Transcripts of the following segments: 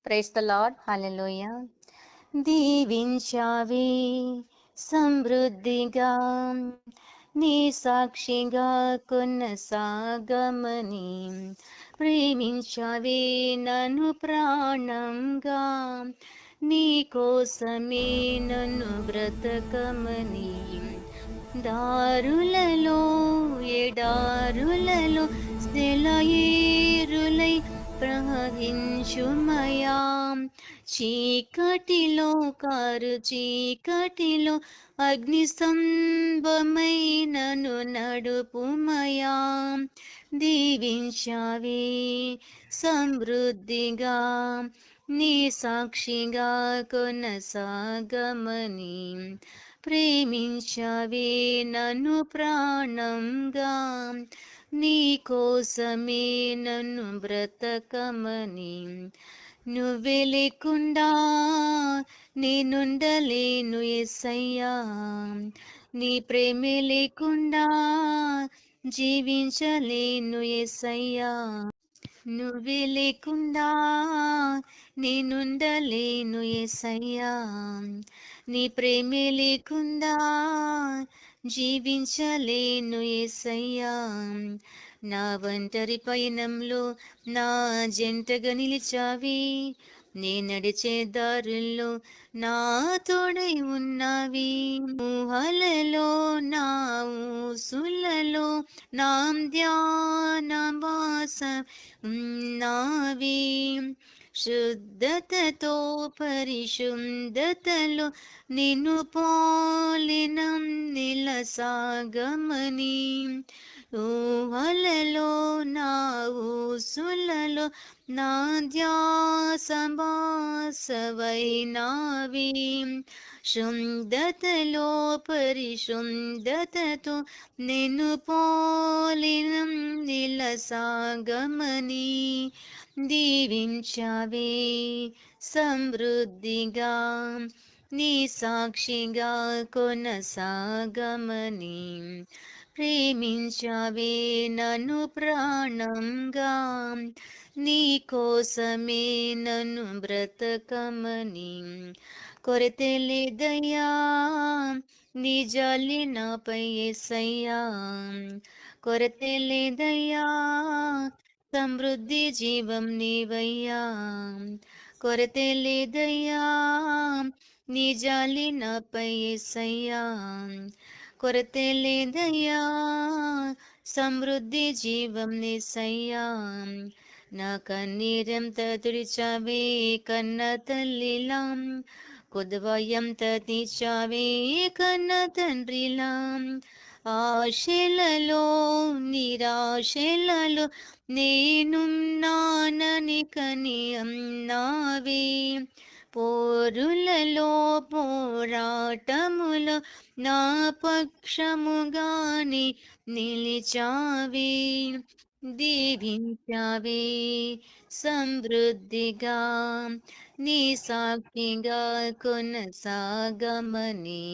Praise the Lord. Hallelujah. దీవించావే సమృద్ధిగా నీ సాక్షిగా కొనసాగమని, ప్రేమించావే నన్ను ప్రాణంగా, నీ కోసమే నన్ను బ్రతకమని, దారులలో ఎడారులలో సెలయేరులై ప్రవహించుమయా, చీకటిలో కారు చీకటిలో అగ్ని స్తంభమై నన్ను నడుపుమయా, దీవించావే సమృద్ధిగా నీ సాక్షిగా కొనసాగమని, ప్రేమించావే నన్ను ప్రాణంగా, నీ కోసమే నన్ను బ్రతకమని, నువ్వే లేకుండా నేనుండలేను యేసయ్యా, నీ ప్రేమే లేకుండా జీవించలేను యేసయ్యా, నువ్వే లేకుండా నేనుండలేను యేసయ్యా, నీ ప్రేమే లేకుండా జీవించలేను యేసయ్యా, నా ఒంటరి పయనంలో నా జంటగా నిలిచావి, నే నడిచే దారుల్లో నా తోడై ఉన్నావి, ఊహలలో నా ఊసులలో నా ధ్యానవాస ఉన్నావి, శుద్ధతతో పరిశుద్ధతలో నిన్ను పోలిన నిలసాగమని, ఊహలలో నా ఊసులలో నా ధ్యాసవాసవైనావి, శుద్ధతలో పరిశుద్ధతతో నిన్ను పోలిన నిలసాగమని, దీవించావే సమృద్ధిగా నీ సాక్షిగా కొనసాగమని, ప్రేమించావే నన్ను ప్రాణంగా, నీ కోసమే నన్ను బ్రతకమని, కొరతే లేదయ్యా నీ జాలి నాపై యేసయ్యా, కొరతే లేదయ్యా సమృద్ధి జీవం నీవయ్యా, కొరతే లేదయ్యా నీ జాలి నాపై యేసయ్యా, కొరతే లేదయ్యా సమృద్ధి జీవం యేసయ్యా, నా కన్నీరంత తుడిచావే కన్న తల్లిలా, కొదవయంత తీర్చావే కన్న తండ్రిలా, ఆశలలో నిరాశలలో నేనున్నానని కని అన్నావే, పోరులలో పోరాటములో నా పక్షముగాని నిలిచావే, దీవించావే సమృద్ధిగా నీ సాక్షిగా కొనసాగమని,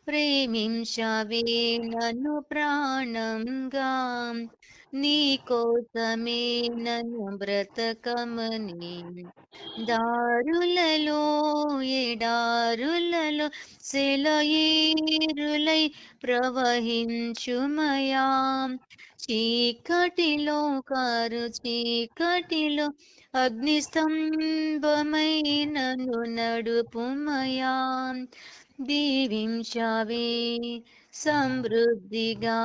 ప్రేమించావే నన్ను ప్రాణంగా, నీ కోసమే నన్ను బ్రతకమని, దారులలో ఎడారులలో సెలయేరులై ప్రవహించుమయా, చీకటిలో కారు చీకటిలో అగ్ని స్తంభమై నన్ను నడుపుమయా, దీవించావే సమృద్ధిగా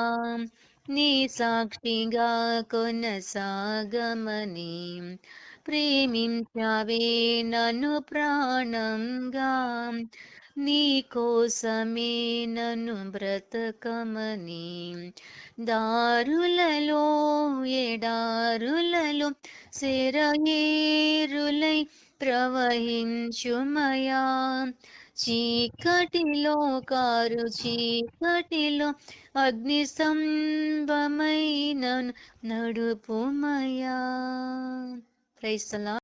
నీ సాక్షిగా కొనసాగమని, ప్రేమించావే నన్ను ప్రాణంగా, నీ కోసమే నన్ను బ్రతకమని, దారులలో ఎడారులలో సెలయేరులై ప్రవహించుమయా, చీకటిలో కారు చీకటిలో అగ్ని స్తంభమై నన్ను నడుపుమయా. Praise the lord.